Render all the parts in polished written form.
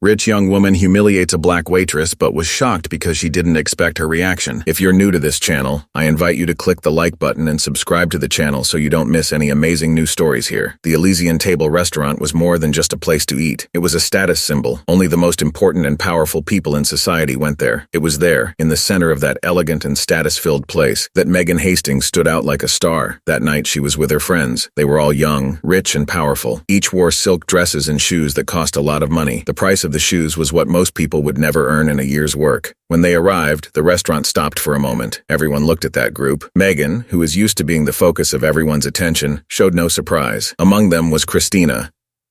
Rich young woman humiliates a black waitress but was shocked because she didn't expect her reaction. If you're new to this channel, I invite you to click the like button and subscribe to the channel so you don't miss any amazing new stories here. The Elysian Table restaurant was more than just a place to eat. It was a status symbol. Only the most important and powerful people in society went there. It was there, in the center of that elegant and status-filled place, that Megan Hastings stood out like a star. That night she was with her friends. They were all young, rich, and powerful. Each wore silk dresses and shoes that cost a lot of money. The price of the shoes was what most people would never earn in a year's work. When they arrived, the restaurant stopped for a moment. Everyone looked at that group. Megan, who was used to being the focus of everyone's attention, showed no surprise. Among them was Christina.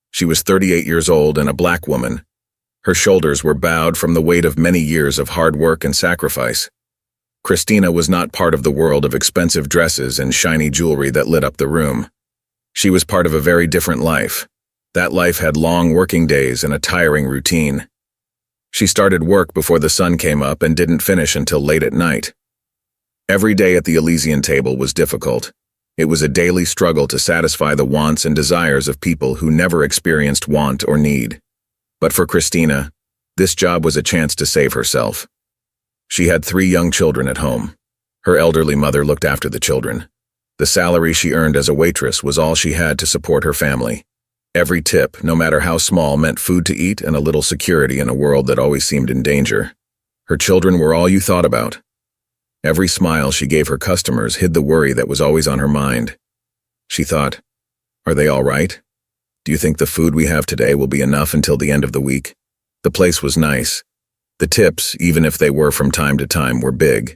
She was 38 years old and a black woman. Her shoulders were bowed from the weight of many years of hard work and sacrifice. Christina was not part of the world of expensive dresses and shiny jewelry that lit up the room. She was part of a very different life. That life had long working days and a tiring routine. She started work before the sun came up and didn't finish until late at night. Every day at the Elysian Table was difficult. It was a daily struggle to satisfy the wants and desires of people who never experienced want or need. But for Christina, this job was a chance to save herself. She had 3 young children at home. Her elderly mother looked after the children. The salary she earned as a waitress was all she had to support her family. Every tip, no matter how small, meant food to eat and a little security in a world that always seemed in danger. Her children were all you thought about. Every smile she gave her customers hid the worry that was always on her mind. She thought, "Are they all right? Do you think the food we have today will be enough until the end of the week?" The place was nice. The tips, even if they were from time to time, were big.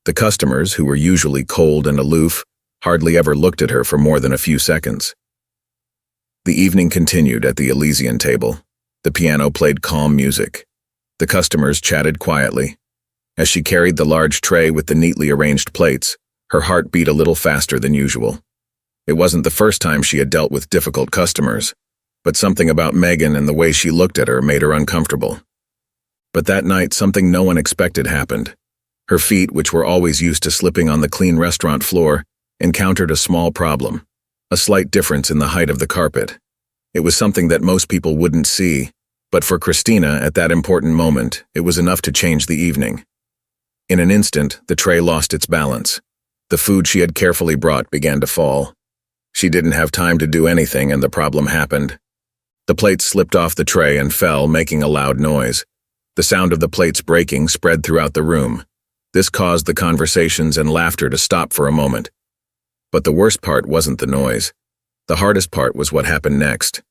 The customers, who were usually cold and aloof, hardly ever looked at her for more than a few seconds. The evening continued at the Elysian Table. The piano played calm music. The customers chatted quietly. As she carried the large tray with the neatly arranged plates, her heart beat a little faster than usual. It wasn't the first time she had dealt with difficult customers, but something about Megan and the way she looked at her made her uncomfortable. But that night, something no one expected happened. Her feet, which were always used to slipping on the clean restaurant floor, encountered a small problem. A slight difference in the height of the carpet. It was something that most people wouldn't see, but for Christina, at that important moment, it was enough to change the evening. In an instant, the tray lost its balance. The food she had carefully brought began to fall. She didn't have time to do anything, and the problem happened. The plates slipped off the tray and fell, making a loud noise. The sound of the plates breaking spread throughout the room. This caused the conversations and laughter to stop for a moment. But the worst part wasn't the noise. The hardest part was what happened next.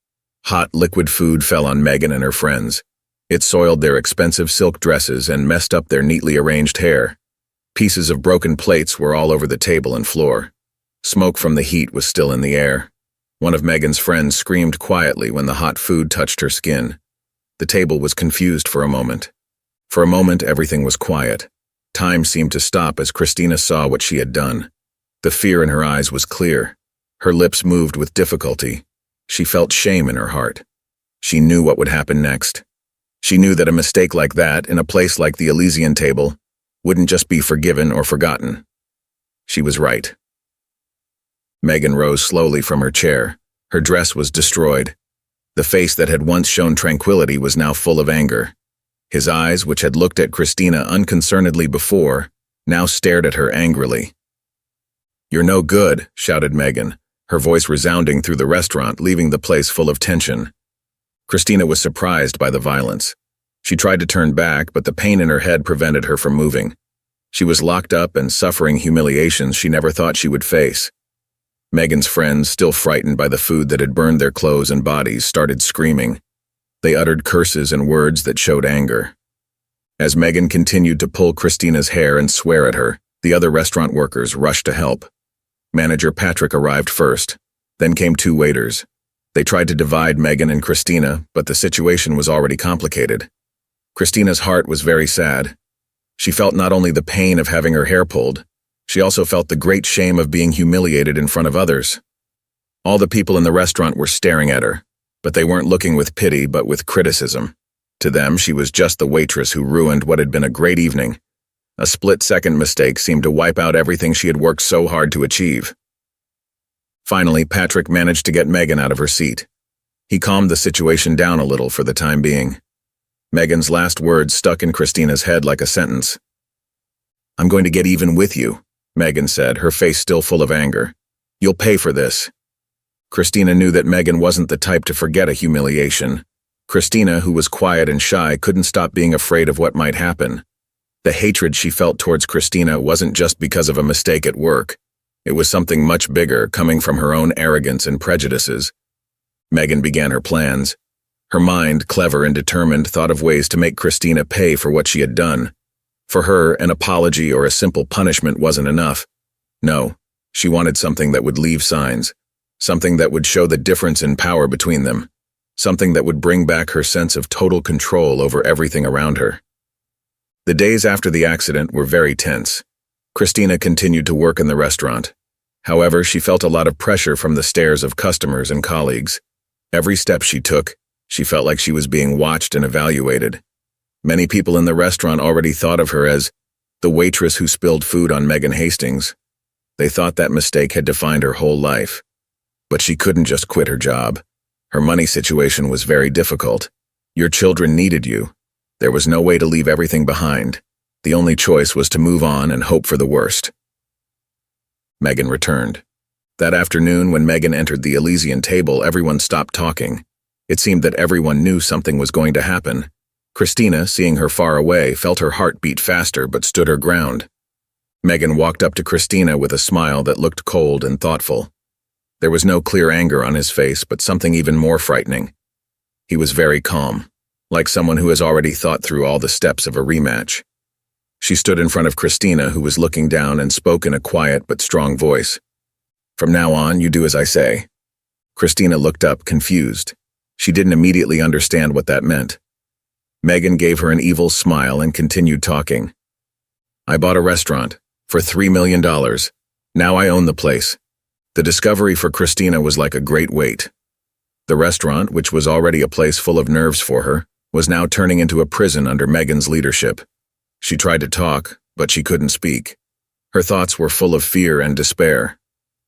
Hot, liquid food fell on Megan and her friends. It soiled their expensive silk dresses and messed up their neatly arranged hair. Pieces of broken plates were all over the table and floor. Smoke from the heat was still in the air. One of Megan's friends screamed quietly when the hot food touched her skin. The table was confused for a moment. For a moment, everything was quiet. Time seemed to stop as Christina saw what she had done. The fear in her eyes was clear. Her lips moved with difficulty. She felt shame in her heart. She knew what would happen next. She knew that a mistake like that, in a place like the Elysian Table, wouldn't just be forgiven or forgotten. She was right. Megan rose slowly from her chair. Her dress was destroyed. The face that had once shown tranquility was now full of anger. His eyes, which had looked at Christina unconcernedly before, now stared at her angrily. "You're no good," shouted Megan, her voice resounding through the restaurant, leaving the place full of tension. Christina was surprised by the violence. She tried to turn back, but the pain in her head prevented her from moving. She was locked up and suffering humiliations she never thought she would face. Megan's friends, still frightened by the food that had burned their clothes and bodies, started screaming. They uttered curses and words that showed anger. As Megan continued to pull Christina's hair and swear at her, the other restaurant workers rushed to help. Manager Patrick arrived first. Then came 2 waiters. They tried to divide Megan and Christina, but the situation was already complicated. Christina's heart was very sad. She felt not only the pain of having her hair pulled, she also felt the great shame of being humiliated in front of others. All the people in the restaurant were staring at her, but they weren't looking with pity but with criticism. To them, she was just the waitress who ruined what had been a great evening. A split-second mistake seemed to wipe out everything she had worked so hard to achieve. Finally, Patrick managed to get Megan out of her seat. He calmed the situation down a little for the time being. Megan's last words stuck in Christina's head like a sentence. "I'm going to get even with you," Megan said, her face still full of anger. "You'll pay for this." Christina knew that Megan wasn't the type to forget a humiliation. Christina, who was quiet and shy, couldn't stop being afraid of what might happen. The hatred she felt towards Christina wasn't just because of a mistake at work. It was something much bigger, coming from her own arrogance and prejudices. Megan began her plans. Her mind, clever and determined, thought of ways to make Christina pay for what she had done. For her, an apology or a simple punishment wasn't enough. No, she wanted something that would leave signs, something that would show the difference in power between them, something that would bring back her sense of total control over everything around her. The days after the accident were very tense. Christina continued to work in the restaurant. However, she felt a lot of pressure from the stares of customers and colleagues. Every step she took, she felt like she was being watched and evaluated. Many people in the restaurant already thought of her as the waitress who spilled food on Megan Hastings. They thought that mistake had defined her whole life. But she couldn't just quit her job. Her money situation was very difficult. Your children needed you. There was no way to leave everything behind. The only choice was to move on and hope for the worst. Megan returned. That afternoon, when Megan entered the Elysian Table, everyone stopped talking. It seemed that everyone knew something was going to happen. Christina, seeing her far away, felt her heart beat faster but stood her ground. Megan walked up to Christina with a smile that looked cold and thoughtful. There was no clear anger on his face, but something even more frightening. He was very calm, like someone who has already thought through all the steps of a rematch. She stood in front of Christina, who was looking down, and spoke in a quiet but strong voice. "From now on, you do as I say." Christina looked up, confused. She didn't immediately understand what that meant. Megan gave her an evil smile and continued talking. "I bought a restaurant for $3 million. Now I own the place." The discovery for Christina was like a great weight. The restaurant, which was already a place full of nerves for her, was now turning into a prison under Megan's leadership. She tried to talk, but she couldn't speak. Her thoughts were full of fear and despair.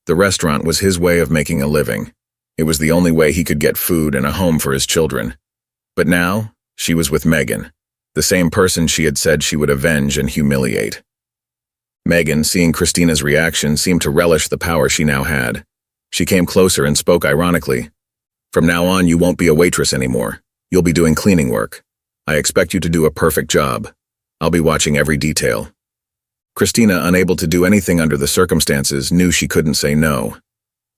The restaurant was his way of making a living. It was the only way he could get food and a home for his children. But now, she was with Megan, the same person she had said she would avenge and humiliate. Megan, seeing Christina's reaction, seemed to relish the power she now had. She came closer and spoke ironically. "From now on, you won't be a waitress anymore. You'll be doing cleaning work. I expect you to do a perfect job. I'll be watching every detail." Christina, unable to do anything under the circumstances, knew she couldn't say no.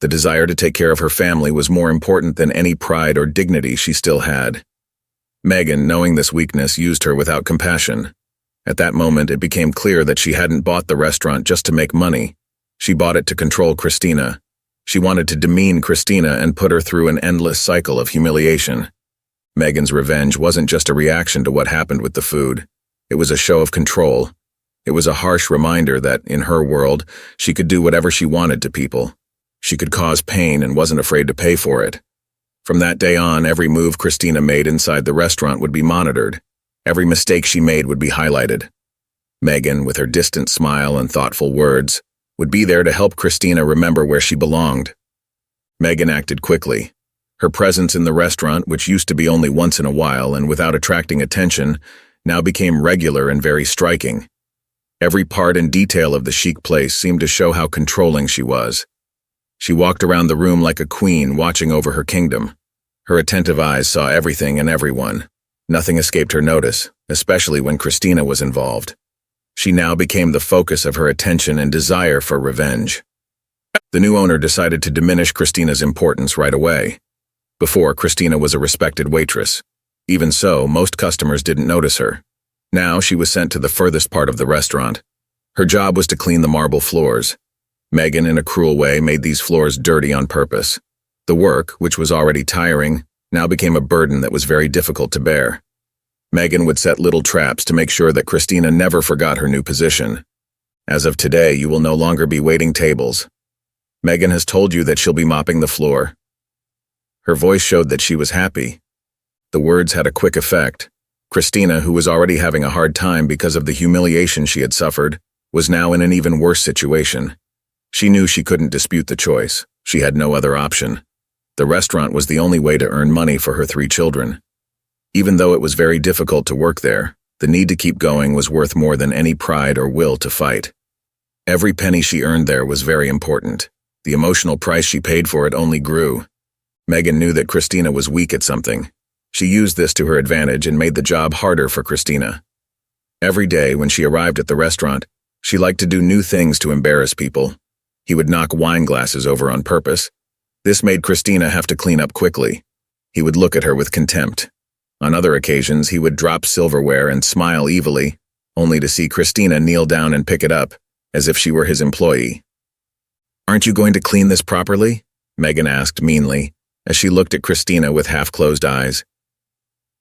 The desire to take care of her family was more important than any pride or dignity she still had. Megan, knowing this weakness, used her without compassion. At that moment, it became clear that she hadn't bought the restaurant just to make money. She bought it to control Christina. She wanted to demean Christina and put her through an endless cycle of humiliation. Megan's revenge wasn't just a reaction to what happened with the food. It was a show of control. It was a harsh reminder that, in her world, she could do whatever she wanted to people. She could cause pain and wasn't afraid to pay for it. From that day on, every move Christina made inside the restaurant would be monitored. Every mistake she made would be highlighted. Megan, with her distant smile and thoughtful words, would be there to help Christina remember where she belonged. Megan acted quickly. Her presence in the restaurant, which used to be only once in a while and without attracting attention, now became regular and very striking. Every part and detail of the chic place seemed to show how controlling she was. She walked around the room like a queen watching over her kingdom. Her attentive eyes saw everything and everyone. Nothing escaped her notice, especially when Christina was involved. She now became the focus of her attention and desire for revenge. The new owner decided to diminish Christina's importance right away. Before, Christina was a respected waitress. Even so, most customers didn't notice her. Now she was sent to the furthest part of the restaurant. Her job was to clean the marble floors. Megan, in a cruel way, made these floors dirty on purpose. The work, which was already tiring, now became a burden that was very difficult to bear. Megan would set little traps to make sure that Christina never forgot her new position. As of today, you will no longer be waiting tables. Megan has told you that she'll be mopping the floor. Her voice showed that she was happy. The words had a quick effect. Christina, who was already having a hard time because of the humiliation she had suffered, was now in an even worse situation. She knew she couldn't dispute the choice. She had no other option. The restaurant was the only way to earn money for her 3 children. Even though it was very difficult to work there, the need to keep going was worth more than any pride or will to fight. Every penny she earned there was very important. The emotional price she paid for it only grew. Megan knew that Christina was weak at something. She used this to her advantage and made the job harder for Christina. Every day when she arrived at the restaurant, she liked to do new things to embarrass people. He would knock wine glasses over on purpose. This made Christina have to clean up quickly. He would look at her with contempt. On other occasions, he would drop silverware and smile evilly, only to see Christina kneel down and pick it up, as if she were his employee. "Aren't you going to clean this properly?" Megan asked meanly, as she looked at Christina with half-closed eyes.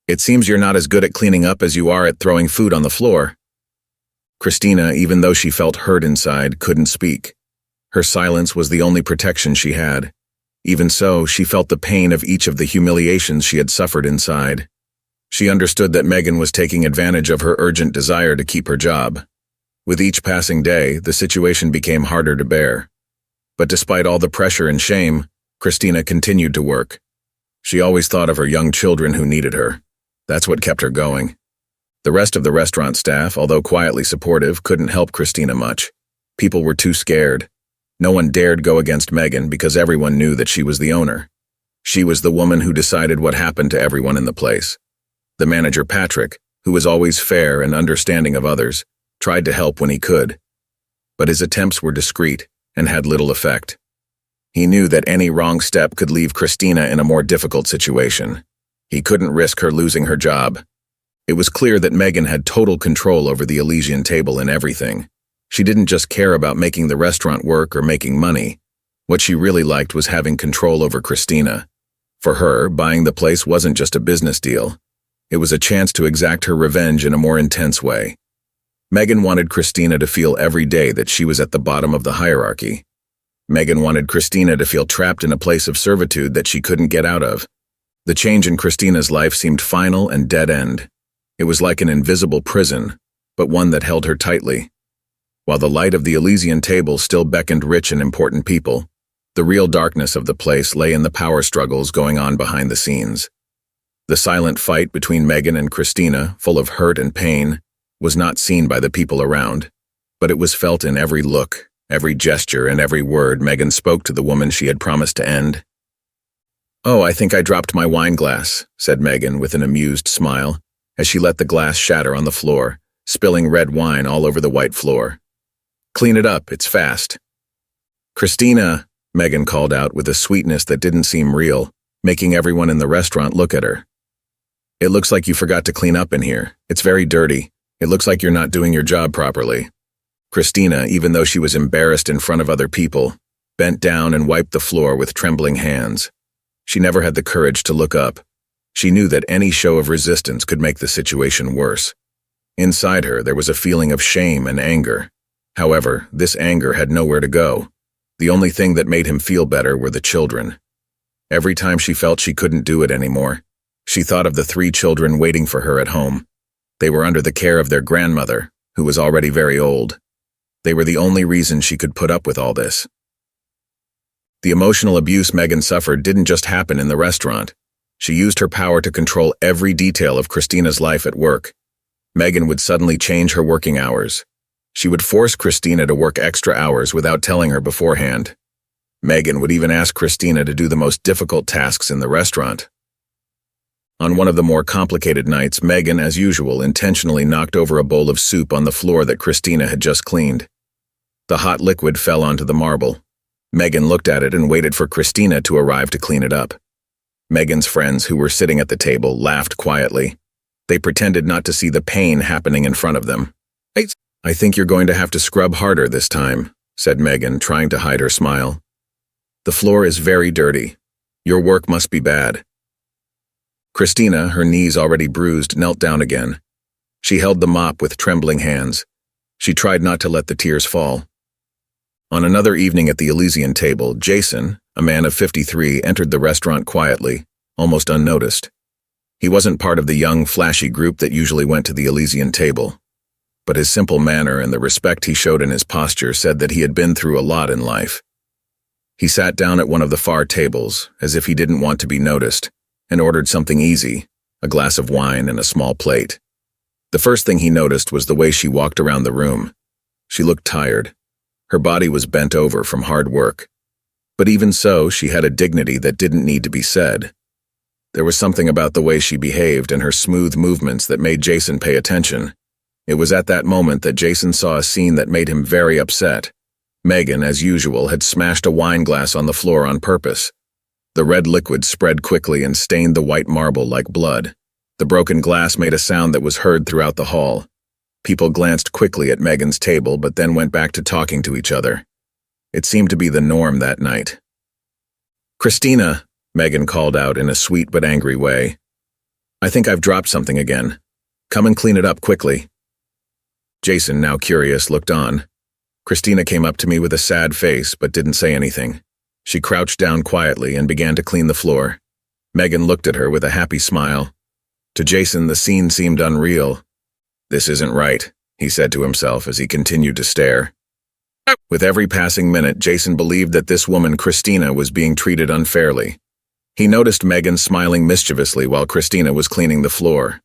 "It seems you're not as good at cleaning up as you are at throwing food on the floor." Christina, even though she felt hurt inside, couldn't speak. Her silence was the only protection she had. Even so, she felt the pain of each of the humiliations she had suffered inside. She understood that Megan was taking advantage of her urgent desire to keep her job. With each passing day, the situation became harder to bear. But despite all the pressure and shame, Christina continued to work. She always thought of her young children who needed her. That's what kept her going. The rest of the restaurant staff, although quietly supportive, couldn't help Christina much. People were too scared. No one dared go against Megan because everyone knew that she was the owner. She was the woman who decided what happened to everyone in the place. The manager, Patrick, who was always fair and understanding of others, tried to help when he could. But his attempts were discreet and had little effect. He knew that any wrong step could leave Christina in a more difficult situation. He couldn't risk her losing her job. It was clear that Megan had total control over the Elysian Table and everything. She didn't just care about making the restaurant work or making money. What she really liked was having control over Christina. For her, buying the place wasn't just a business deal. It was a chance to exact her revenge in a more intense way. Megan wanted Christina to feel every day that she was at the bottom of the hierarchy. Megan wanted Christina to feel trapped in a place of servitude that she couldn't get out of. The change in Christina's life seemed final and dead-end. It was like an invisible prison, but one that held her tightly. While the light of the Elysian Table still beckoned rich and important people, the real darkness of the place lay in the power struggles going on behind the scenes. The silent fight between Megan and Christina, full of hurt and pain, was not seen by the people around, but it was felt in every look, every gesture, and every word Megan spoke to the woman she had promised to end. "Oh, I think I dropped my wine glass," said Megan with an amused smile, as she let the glass shatter on the floor, spilling red wine all over the white floor. "Clean it up, it's fast." "Christina," Megan called out with a sweetness that didn't seem real, making everyone in the restaurant look at her. "It looks like you forgot to clean up in here. It's very dirty. It looks like you're not doing your job properly." Christina, even though she was embarrassed in front of other people, bent down and wiped the floor with trembling hands. She never had the courage to look up. She knew that any show of resistance could make the situation worse. Inside her, there was a feeling of shame and anger. However, this anger had nowhere to go. The only thing that made him feel better were the children. Every time she felt she couldn't do it anymore, she thought of the 3 children waiting for her at home. They were under the care of their grandmother, who was already very old. They were the only reason she could put up with all this. The emotional abuse Megan suffered didn't just happen in the restaurant. She used her power to control every detail of Christina's life at work. Megan would suddenly change her working hours. She would force Christina to work extra hours without telling her beforehand. Megan would even ask Christina to do the most difficult tasks in the restaurant. On one of the more complicated nights, Megan, as usual, intentionally knocked over a bowl of soup on the floor that Christina had just cleaned. The hot liquid fell onto the marble. Megan looked at it and waited for Christina to arrive to clean it up. Megan's friends, who were sitting at the table, laughed quietly. They pretended not to see the pain happening in front of them. "I think you're going to have to scrub harder this time," said Megan, trying to hide her smile. "The floor is very dirty. Your work must be bad." Christina, her knees already bruised, knelt down again. She held the mop with trembling hands. She tried not to let the tears fall. On another evening at the Elysian Table, Jason, a man of 53, entered the restaurant quietly, almost unnoticed. He wasn't part of the young, flashy group that usually went to the Elysian Table. But his simple manner and the respect he showed in his posture said that he had been through a lot in life. He sat down at one of the far tables, as if he didn't want to be noticed, and ordered something easy, a glass of wine, and a small plate. The first thing he noticed was the way she walked around the room. She looked tired. Her body was bent over from hard work. But even so, she had a dignity that didn't need to be said. There was something about the way she behaved and her smooth movements that made Jason pay attention. It was at that moment that Jason saw a scene that made him very upset. Megan, as usual, had smashed a wine glass on the floor on purpose. The red liquid spread quickly and stained the white marble like blood. The broken glass made a sound that was heard throughout the hall. People glanced quickly at Megan's table, but then went back to talking to each other. It seemed to be the norm that night. "Christina," Megan called out in a sweet but angry way. "I think I've dropped something again. Come and clean it up quickly." Jason, now curious, looked on. Christina came up to me with a sad face but didn't say anything. She crouched down quietly and began to clean the floor. Megan looked at her with a happy smile. To Jason, the scene seemed unreal. "This isn't right," he said to himself as he continued to stare. With every passing minute, Jason believed that this woman, Christina, was being treated unfairly. He noticed Megan smiling mischievously while Christina was cleaning the floor.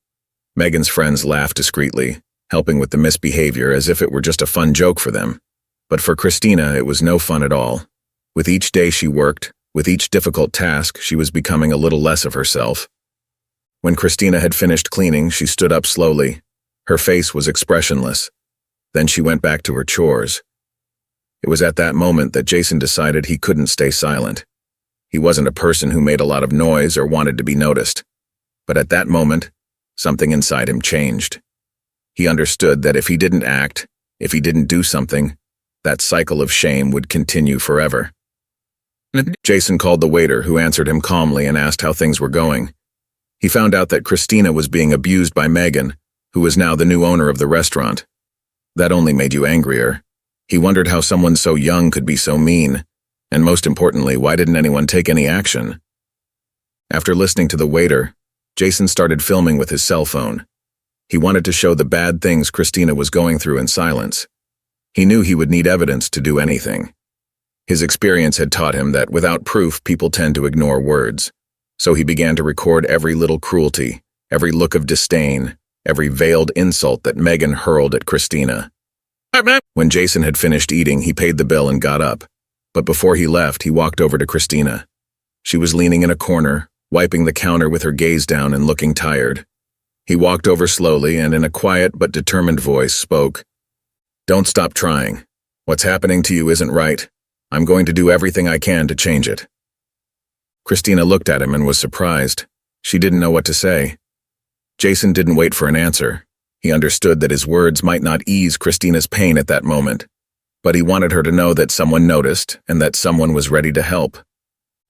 Megan's friends laughed discreetly, helping with the misbehavior as if it were just a fun joke for them. But for Christina, it was no fun at all. With each day she worked, with each difficult task, she was becoming a little less of herself. When Christina had finished cleaning, she stood up slowly. Her face was expressionless. Then she went back to her chores. It was at that moment that Jason decided he couldn't stay silent. He wasn't a person who made a lot of noise or wanted to be noticed. But at that moment, something inside him changed. He understood that if he didn't act, if he didn't do something, that cycle of shame would continue forever. Jason called the waiter, who answered him calmly and asked how things were going. He found out that Christina was being abused by Megan, who was now the new owner of the restaurant. That only made you angrier. He wondered how someone so young could be so mean, and most importantly, why didn't anyone take any action? After listening to the waiter, Jason started filming with his cell phone. He wanted to show the bad things Christina was going through in silence. He knew he would need evidence to do anything. His experience had taught him that without proof, people tend to ignore words. So he began to record every little cruelty, every look of disdain, every veiled insult that Megan hurled at Christina. When Jason had finished eating, he paid the bill and got up. But before he left, he walked over to Christina. She was leaning in a corner, wiping the counter with her gaze down and looking tired. He walked over slowly and in a quiet but determined voice spoke. "Don't stop trying. What's happening to you isn't right. I'm going to do everything I can to change it." Christina looked at him and was surprised. She didn't know what to say. Jason didn't wait for an answer. He understood that his words might not ease Christina's pain at that moment, but he wanted her to know that someone noticed and that someone was ready to help.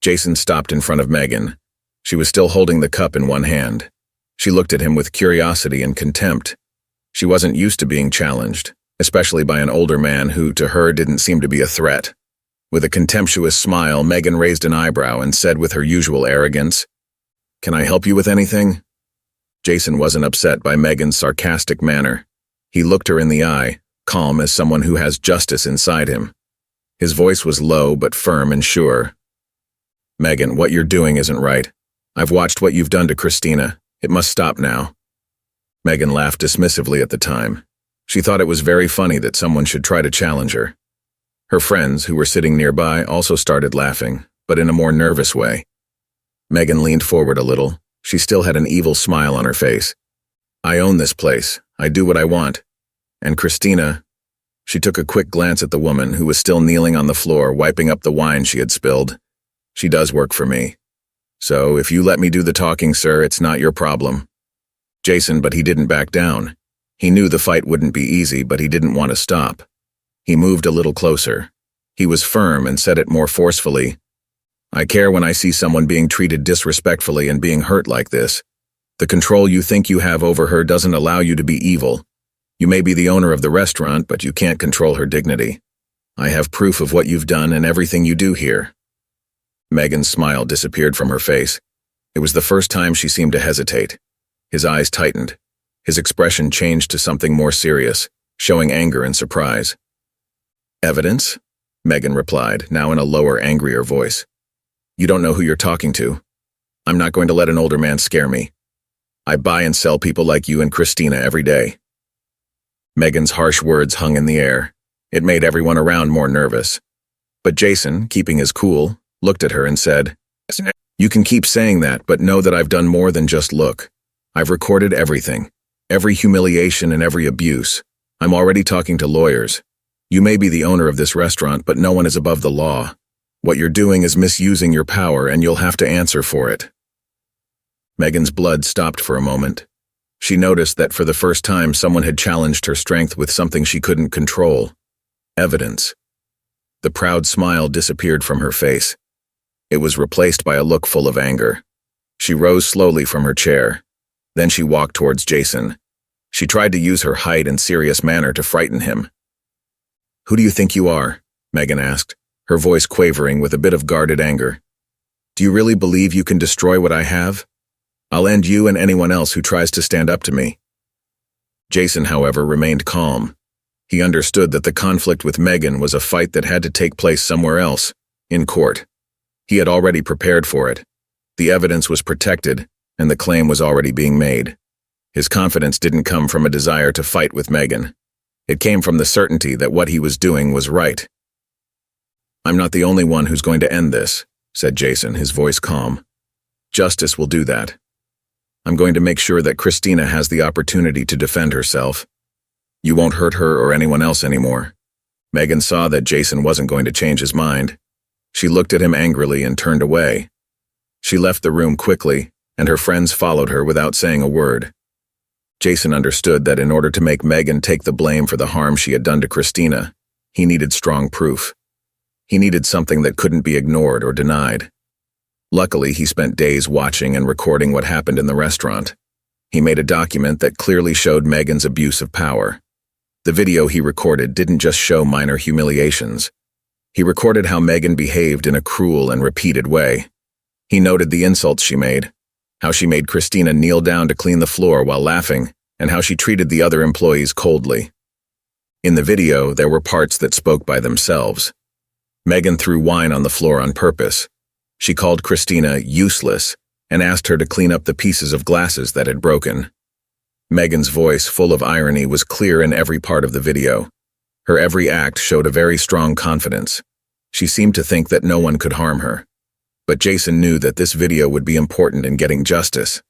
Jason stopped in front of Megan. She was still holding the cup in one hand. She looked at him with curiosity and contempt. She wasn't used to being challenged, especially by an older man who, to her, didn't seem to be a threat. With a contemptuous smile, Megan raised an eyebrow and said with her usual arrogance, "Can I help you with anything?" Jason wasn't upset by Megan's sarcastic manner. He looked her in the eye, calm as someone who has justice inside him. His voice was low but firm and sure. "Megan, what you're doing isn't right. I've watched what you've done to Christina. It must stop now." Megan laughed dismissively at the time. She thought it was very funny that someone should try to challenge her. Her friends, who were sitting nearby, also started laughing, but in a more nervous way. Megan leaned forward a little. She still had an evil smile on her face. "I own this place. I do what I want. And Christina..." She took a quick glance at the woman, who was still kneeling on the floor, wiping up the wine she had spilled. "She does work for me. So if you let me do the talking, sir, it's not your problem." Jason, but he didn't back down. He knew the fight wouldn't be easy, but he didn't want to stop. He moved a little closer. He was firm and said it more forcefully. "I care when I see someone being treated disrespectfully and being hurt like this. The control you think you have over her doesn't allow you to be evil. You may be the owner of the restaurant, but you can't control her dignity. I have proof of what you've done and everything you do here." Megan's smile disappeared from her face. It was the first time she seemed to hesitate. His eyes tightened. His expression changed to something more serious, showing anger and surprise. "Evidence?" Megan replied, now in a lower, angrier voice. "You don't know who you're talking to. I'm not going to let an older man scare me. I buy and sell people like you and Christina every day." Megan's harsh words hung in the air. It made everyone around more nervous. But Jason, keeping his cool, looked at her and said, "You can keep saying that, but know that I've done more than just look. I've recorded everything, every humiliation and every abuse. I'm already talking to lawyers. You may be the owner of this restaurant, but no one is above the law. What you're doing is misusing your power, and you'll have to answer for it." Megan's blood stopped for a moment. She noticed that for the first time someone had challenged her strength with something she couldn't control. Evidence. The proud smile disappeared from her face. It was replaced by a look full of anger. She rose slowly from her chair. Then she walked towards Jason. She tried to use her height and serious manner to frighten him. "Who do you think you are?" Megan asked, her voice quavering with a bit of guarded anger. "Do you really believe you can destroy what I have? I'll end you and anyone else who tries to stand up to me." Jason, however, remained calm. He understood that the conflict with Megan was a fight that had to take place somewhere else, in court. He had already prepared for it. The evidence was protected, and the claim was already being made. His confidence didn't come from a desire to fight with Megan. It came from the certainty that what he was doing was right. "I'm not the only one who's going to end this," said Jason, his voice calm. "Justice will do that. I'm going to make sure that Christina has the opportunity to defend herself. You won't hurt her or anyone else anymore." Megan saw that Jason wasn't going to change his mind. She looked at him angrily and turned away. She left the room quickly, and her friends followed her without saying a word. Jason understood that in order to make Megan take the blame for the harm she had done to Christina, he needed strong proof. He needed something that couldn't be ignored or denied. Luckily, he spent days watching and recording what happened in the restaurant. He made a document that clearly showed Megan's abuse of power. The video he recorded didn't just show minor humiliations. He recorded how Megan behaved in a cruel and repeated way. He noted the insults she made, how she made Christina kneel down to clean the floor while laughing, and how she treated the other employees coldly. In the video, there were parts that spoke by themselves. Megan threw wine on the floor on purpose. She called Christina useless and asked her to clean up the pieces of glasses that had broken. Megan's voice, full of irony, was clear in every part of the video. Her every act showed a very strong confidence. She seemed to think that no one could harm her. But Jason knew that this video would be important in getting justice.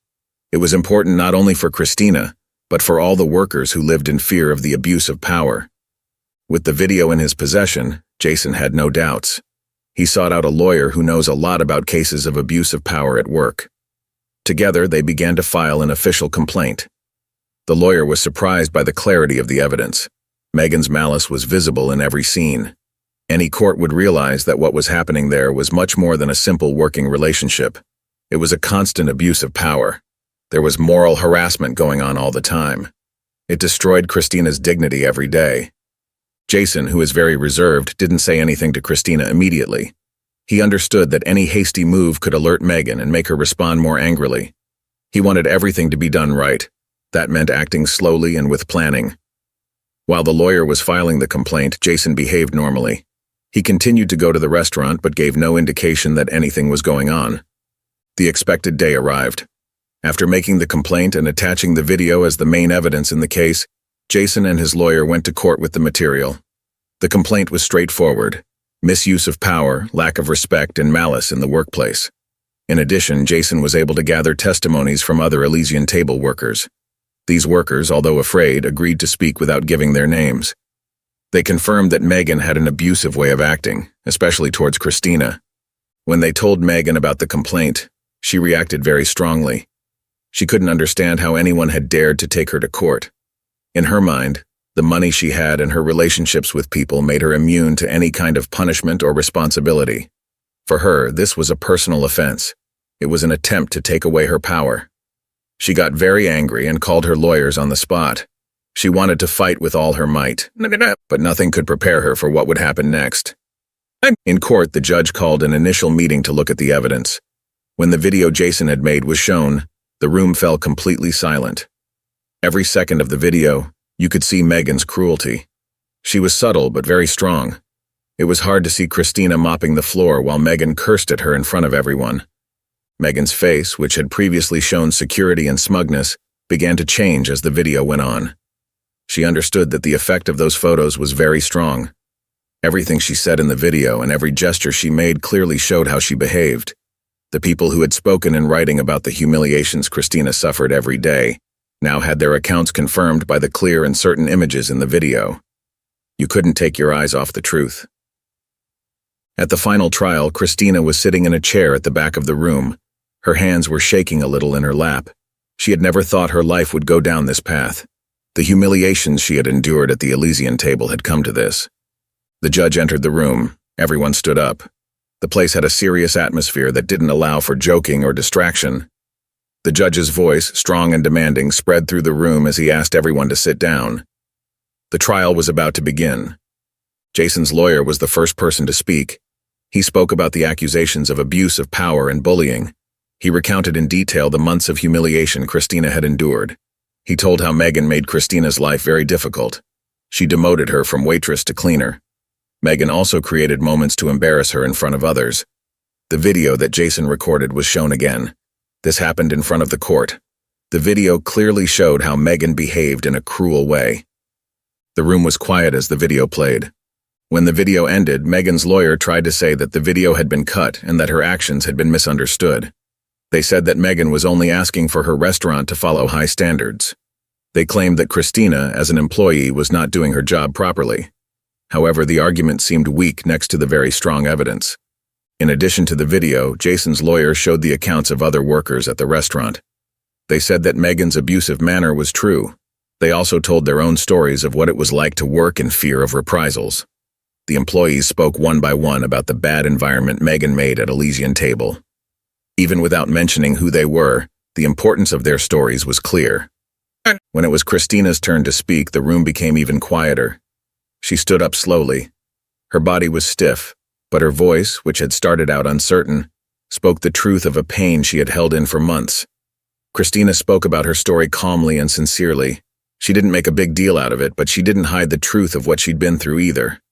It was important not only for Christina, but for all the workers who lived in fear of the abuse of power. With the video in his possession, Jason had no doubts. He sought out a lawyer who knows a lot about cases of abuse of power at work. Together, they began to file an official complaint. The lawyer was surprised by the clarity of the evidence. Megan's malice was visible in every scene. Any court would realize that what was happening there was much more than a simple working relationship. It was a constant abuse of power. There was moral harassment going on all the time. It destroyed Christina's dignity every day. Jason, who is very reserved, didn't say anything to Christina immediately. He understood that any hasty move could alert Megan and make her respond more angrily. He wanted everything to be done right. That meant acting slowly and with planning. While the lawyer was filing the complaint, Jason behaved normally. He continued to go to the restaurant but gave no indication that anything was going on. The expected day arrived. After making the complaint and attaching the video as the main evidence in the case, Jason and his lawyer went to court with the material. The complaint was straightforward: misuse of power, lack of respect, and malice in the workplace. In addition, Jason was able to gather testimonies from other Elysian Table workers. These workers, although afraid, agreed to speak without giving their names. They confirmed that Megan had an abusive way of acting, especially towards Christina. When they told Megan about the complaint, she reacted very strongly. She couldn't understand how anyone had dared to take her to court. In her mind, the money she had and her relationships with people made her immune to any kind of punishment or responsibility. For her, this was a personal offense. It was an attempt to take away her power. She got very angry and called her lawyers on the spot. She wanted to fight with all her might, but nothing could prepare her for what would happen next. In court, the judge called an initial meeting to look at the evidence. When the video Jason had made was shown, the room fell completely silent. Every second of the video, you could see Megan's cruelty. She was subtle but very strong. It was hard to see Christina mopping the floor while Megan cursed at her in front of everyone. Megan's face, which had previously shown security and smugness, began to change as the video went on. She understood that the effect of those photos was very strong. Everything she said in the video and every gesture she made clearly showed how she behaved. The people who had spoken in writing about the humiliations Christina suffered every day now had their accounts confirmed by the clear and certain images in the video. You couldn't take your eyes off the truth. At the final trial, Christina was sitting in a chair at the back of the room. Her hands were shaking a little in her lap. She had never thought her life would go down this path. The humiliations she had endured at the Elysian Table had come to this. The judge entered the room. Everyone stood up. The place had a serious atmosphere that didn't allow for joking or distraction. The judge's voice, strong and demanding, spread through the room as he asked everyone to sit down. The trial was about to begin. Jason's lawyer was the first person to speak. He spoke about the accusations of abuse of power and bullying. He recounted in detail the months of humiliation Christina had endured. He told how Megan made Christina's life very difficult. She demoted her from waitress to cleaner. Megan also created moments to embarrass her in front of others. The video that Jason recorded was shown again. This happened in front of the court. The video clearly showed how Megan behaved in a cruel way. The room was quiet as the video played. When the video ended, Megan's lawyer tried to say that the video had been cut and that her actions had been misunderstood. They said that Megan was only asking for her restaurant to follow high standards. They claimed that Christina, as an employee, was not doing her job properly. However, the argument seemed weak next to the very strong evidence. In addition to the video, Jason's lawyer showed the accounts of other workers at the restaurant. They said that Megan's abusive manner was true. They also told their own stories of what it was like to work in fear of reprisals. The employees spoke one by one about the bad environment Megan made at Elysian Table. Even without mentioning who they were, the importance of their stories was clear. When it was Christina's turn to speak, the room became even quieter. She stood up slowly. Her body was stiff, but her voice, which had started out uncertain, spoke the truth of a pain she had held in for months. Christina spoke about her story calmly and sincerely. She didn't make a big deal out of it, but she didn't hide the truth of what she'd been through either.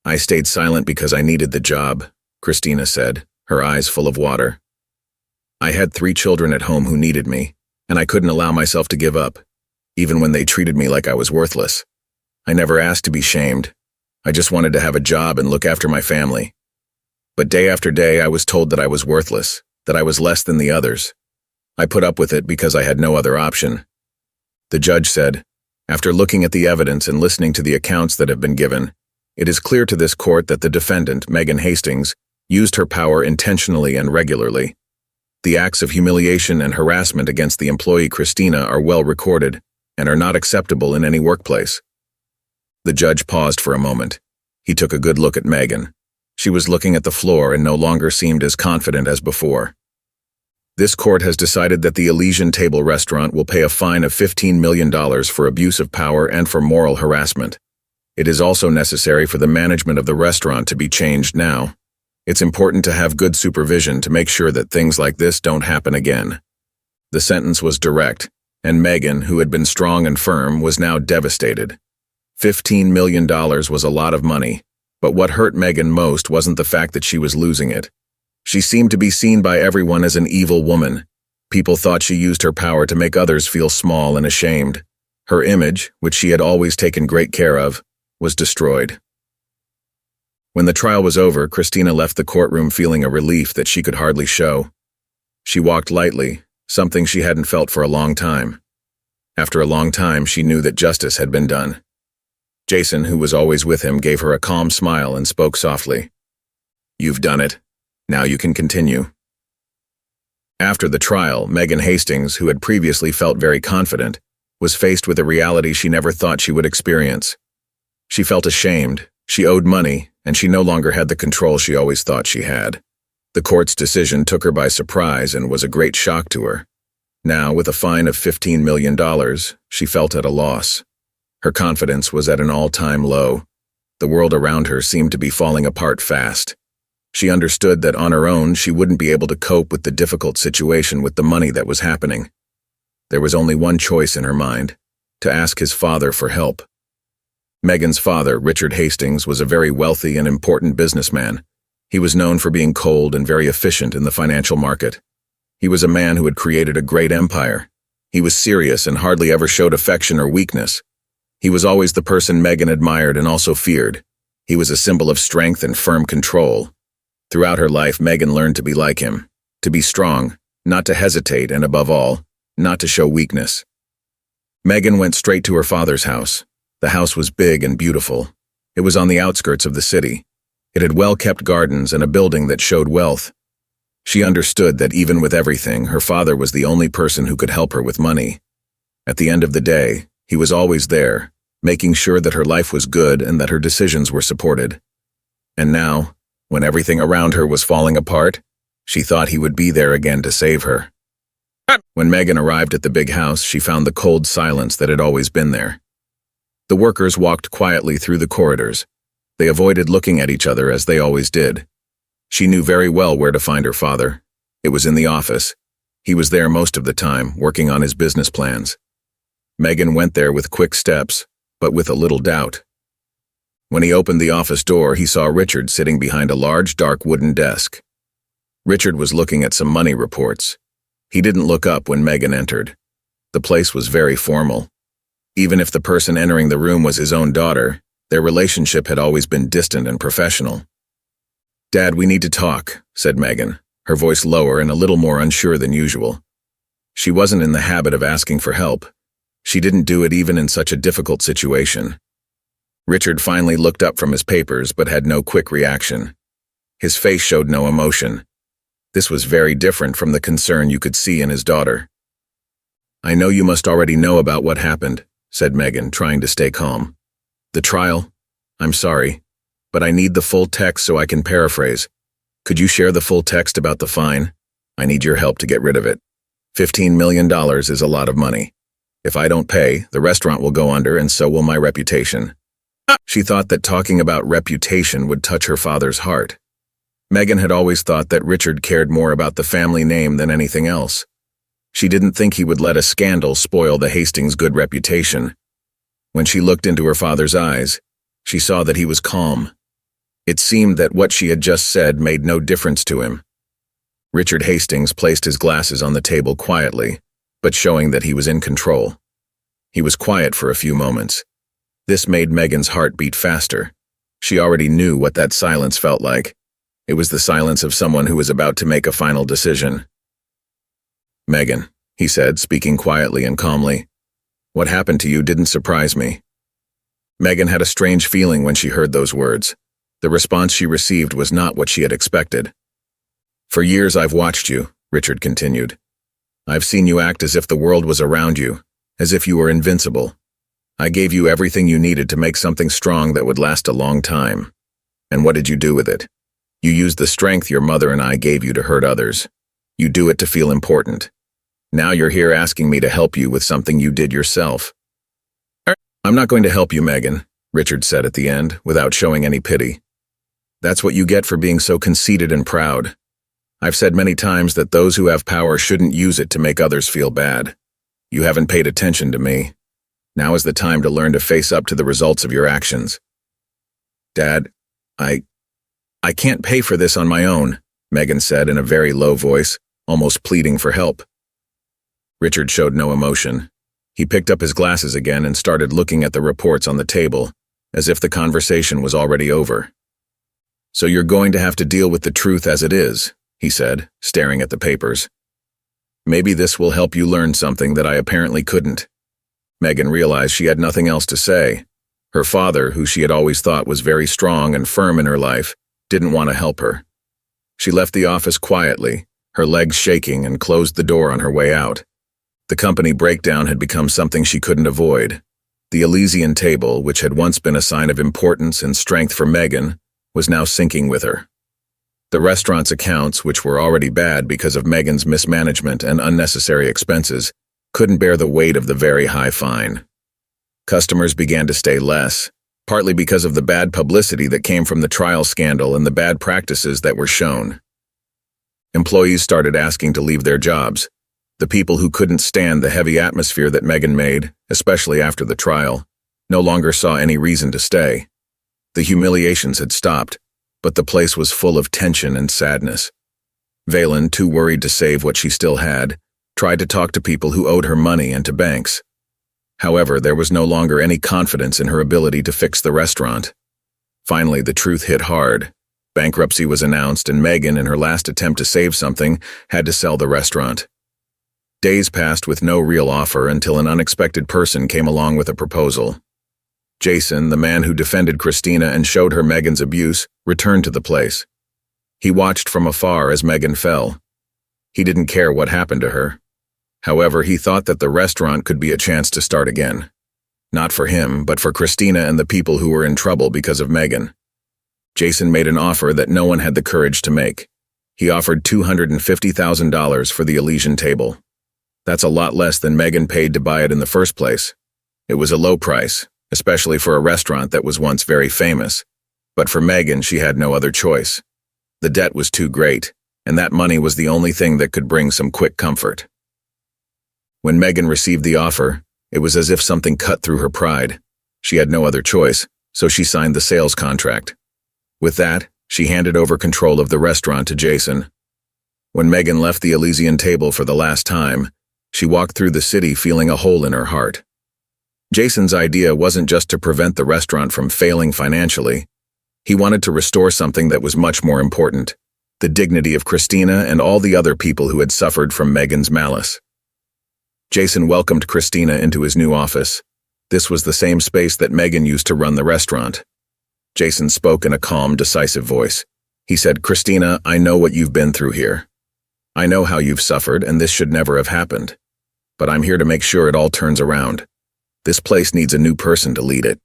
"I stayed silent because I needed the job," Christina said, her eyes full of water. "I had 3 children at home who needed me, and I couldn't allow myself to give up, even when they treated me like I was worthless. I never asked to be shamed. I just wanted to have a job and look after my family. But day after day, I was told that I was worthless, that I was less than the others. I put up with it because I had no other option." The judge said, "After looking at the evidence and listening to the accounts that have been given, it is clear to this court that the defendant, Megan Hastings, used her power intentionally and regularly. The acts of humiliation and harassment against the employee Christina are well recorded and are not acceptable in any workplace." The judge paused for a moment. He took a good look at Megan. She was looking at the floor and no longer seemed as confident as before. "This court has decided that the Elysian Table restaurant will pay a fine of $15 million for abuse of power and for moral harassment. It is also necessary for the management of the restaurant to be changed now. It's important to have good supervision to make sure that things like this don't happen again." The sentence was direct, and Megan, who had been strong and firm, was now devastated. $15 million was a lot of money, but what hurt Megan most wasn't the fact that she was losing it. She seemed to be seen by everyone as an evil woman. People thought she used her power to make others feel small and ashamed. Her image, which she had always taken great care of, was destroyed. When the trial was over, Christina left the courtroom feeling a relief that she could hardly show. She walked lightly, something she hadn't felt for a long time. After a long time, she knew that justice had been done. Jason, who was always with him, gave her a calm smile and spoke softly. "You've done it. Now you can continue." After the trial, Megan Hastings, who had previously felt very confident, was faced with a reality she never thought she would experience. She felt ashamed, she owed money, and she no longer had the control she always thought she had. The court's decision took her by surprise and was a great shock to her. Now, with a fine of $15 million, she felt at a loss. Her confidence was at an all-time low. The world around her seemed to be falling apart fast. She understood that on her own she wouldn't be able to cope with the difficult situation with the money that was happening. There was only one choice in her mind: to ask his father for help. Megan's father, Richard Hastings, was a very wealthy and important businessman. He was known for being cold and very efficient in the financial market. He was a man who had created a great empire. He was serious and hardly ever showed affection or weakness. He was always the person Megan admired and also feared. He was a symbol of strength and firm control. Throughout her life, Megan learned to be like him, to be strong, not to hesitate, and above all, not to show weakness. Megan went straight to her father's house. The house was big and beautiful. It was on the outskirts of the city. It had well-kept gardens and a building that showed wealth. She understood that even with everything, her father was the only person who could help her with money. At the end of the day, he was always there, making sure that her life was good and that her decisions were supported. And now, when everything around her was falling apart, she thought he would be there again to save her. When Megan arrived at the big house, she found the cold silence that had always been there. The workers walked quietly through the corridors. They avoided looking at each other as they always did. She knew very well where to find her father. It was in the office. He was there most of the time, working on his business plans. Megan went there with quick steps, but with a little doubt. When he opened the office door, he saw Richard sitting behind a large, dark wooden desk. Richard was looking at some money reports. He didn't look up when Megan entered. The place was very formal. Even if the person entering the room was his own daughter, their relationship had always been distant and professional. "Dad, we need to talk," said Megan, her voice lower and a little more unsure than usual. She wasn't in the habit of asking for help. She didn't do it even in such a difficult situation. Richard finally looked up from his papers but had no quick reaction. His face showed no emotion. This was very different from the concern you could see in his daughter. "I know you must already know about what happened," said Megan, trying to stay calm. "The trial? I'm sorry, but I need the full text so I can paraphrase. Could you share the full text about the fine? I need your help to get rid of it. $15 million is a lot of money. If I don't pay, the restaurant will go under and so will my reputation." She thought that talking about reputation would touch her father's heart. Megan had always thought that Richard cared more about the family name than anything else. She didn't think he would let a scandal spoil the Hastings' good reputation. When she looked into her father's eyes, she saw that he was calm. It seemed that what she had just said made no difference to him. Richard Hastings placed his glasses on the table quietly, but showing that he was in control. He was quiet for a few moments. This made Megan's heart beat faster. She already knew what that silence felt like. It was the silence of someone who was about to make a final decision. "Megan," he said, speaking quietly and calmly, "what happened to you didn't surprise me." Megan had a strange feeling when she heard those words. The response she received was not what she had expected. "For years I've watched you," Richard continued. "I've seen you act as if the world was around you, as if you were invincible. I gave you everything you needed to make something strong that would last a long time. And what did you do with it? You used the strength your mother and I gave you to hurt others. You do it to feel important. Now you're here asking me to help you with something you did yourself." "I'm not going to help you, Megan," Richard said at the end, without showing any pity. "That's what you get for being so conceited and proud. I've said many times that those who have power shouldn't use it to make others feel bad. You haven't paid attention to me. Now is the time to learn to face up to the results of your actions." "Dad, I can't pay for this on my own," Megan said in a very low voice, almost pleading for help. Richard showed no emotion. He picked up his glasses again and started looking at the reports on the table, as if the conversation was already over. "So you're going to have to deal with the truth as it is," he said, staring at the papers. "Maybe this will help you learn something that I apparently couldn't." Megan realized she had nothing else to say. Her father, who she had always thought was very strong and firm in her life, didn't want to help her. She left the office quietly, her legs shaking, and closed the door on her way out. The company breakdown had become something she couldn't avoid. The Elysian Table, which had once been a sign of importance and strength for Megan, was now sinking with her. The restaurant's accounts, which were already bad because of Megan's mismanagement and unnecessary expenses, couldn't bear the weight of the very high fine. Customers began to stay less, partly because of the bad publicity that came from the trial scandal and the bad practices that were shown. Employees started asking to leave their jobs. The people who couldn't stand the heavy atmosphere that Megan made, especially after the trial, no longer saw any reason to stay. The humiliations had stopped, but the place was full of tension and sadness. Valen, too worried to save what she still had, tried to talk to people who owed her money and to banks. However, there was no longer any confidence in her ability to fix the restaurant. Finally, the truth hit hard. Bankruptcy was announced, and Megan, in her last attempt to save something, had to sell the restaurant. Days passed with no real offer until an unexpected person came along with a proposal. Jason, the man who defended Christina and showed her Megan's abuse, returned to the place. He watched from afar as Megan fell. He didn't care what happened to her. However, he thought that the restaurant could be a chance to start again. Not for him, but for Christina and the people who were in trouble because of Megan. Jason made an offer that no one had the courage to make. He offered $250,000 for the Elysian Table. That's a lot less than Megan paid to buy it in the first place. It was a low price, especially for a restaurant that was once very famous. But for Megan, she had no other choice. The debt was too great, and that money was the only thing that could bring some quick comfort. When Megan received the offer, it was as if something cut through her pride. She had no other choice, so she signed the sales contract. With that, she handed over control of the restaurant to Jason. When Megan left the Elysian Table for the last time, she walked through the city feeling a hole in her heart. Jason's idea wasn't just to prevent the restaurant from failing financially. He wanted to restore something that was much more important: the dignity of Christina and all the other people who had suffered from Megan's malice. Jason welcomed Christina into his new office. This was the same space that Megan used to run the restaurant. Jason spoke in a calm, decisive voice. He said, "Christina, I know what you've been through here. I know how you've suffered, and this should never have happened. But I'm here to make sure it all turns around. This place needs a new person to lead it.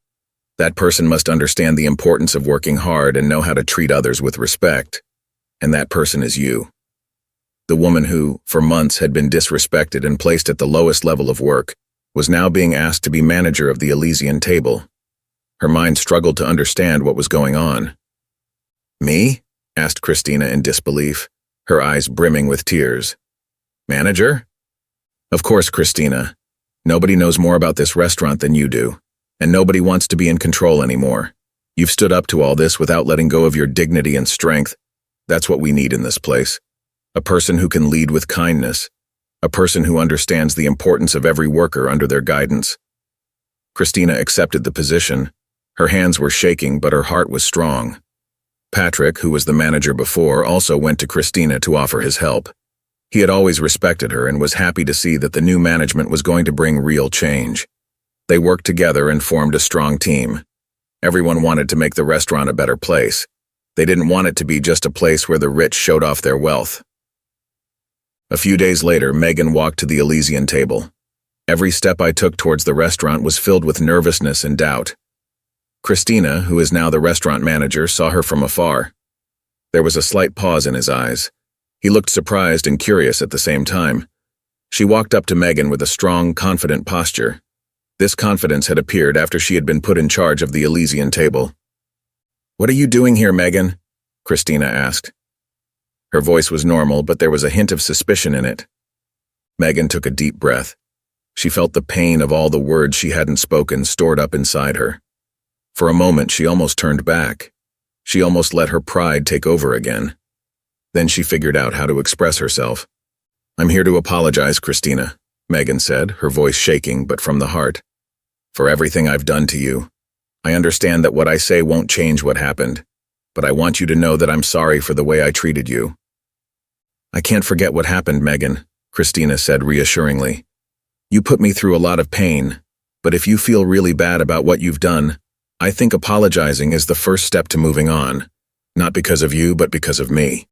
That person must understand the importance of working hard and know how to treat others with respect. And that person is you." The woman who, for months, had been disrespected and placed at the lowest level of work, was now being asked to be manager of the Elysian Table. Her mind struggled to understand what was going on. "Me?" asked Christina in disbelief, her eyes brimming with tears. "Manager?" "Of course, Christina. Nobody knows more about this restaurant than you do, and nobody wants to be in control anymore. You've stood up to all this without letting go of your dignity and strength. That's what we need in this place. A person who can lead with kindness. A person who understands the importance of every worker under their guidance." Christina accepted the position. Her hands were shaking, but her heart was strong. Patrick, who was the manager before, also went to Christina to offer his help. He had always respected her and was happy to see that the new management was going to bring real change. They worked together and formed a strong team. Everyone wanted to make the restaurant a better place. They didn't want it to be just a place where the rich showed off their wealth. A few days later, Megan walked to the Elysian Table. Every step I took towards the restaurant was filled with nervousness and doubt. Christina, who is now the restaurant manager, saw her from afar. There was a slight pause in his eyes. He looked surprised and curious at the same time. She walked up to Megan with a strong, confident posture. This confidence had appeared after she had been put in charge of the Elysian Table. "What are you doing here, Megan?" Christina asked. Her voice was normal, but there was a hint of suspicion in it. Megan took a deep breath. She felt the pain of all the words she hadn't spoken stored up inside her. For a moment, she almost turned back. She almost let her pride take over again. Then she figured out how to express herself. "I'm here to apologize, Christina," Megan said, her voice shaking, but from the heart. "For everything I've done to you. I understand that what I say won't change what happened, but I want you to know that I'm sorry for the way I treated you." "I can't forget what happened, Megan," Christina said reassuringly. "You put me through a lot of pain, but if you feel really bad about what you've done, I think apologizing is the first step to moving on, not because of you, but because of me."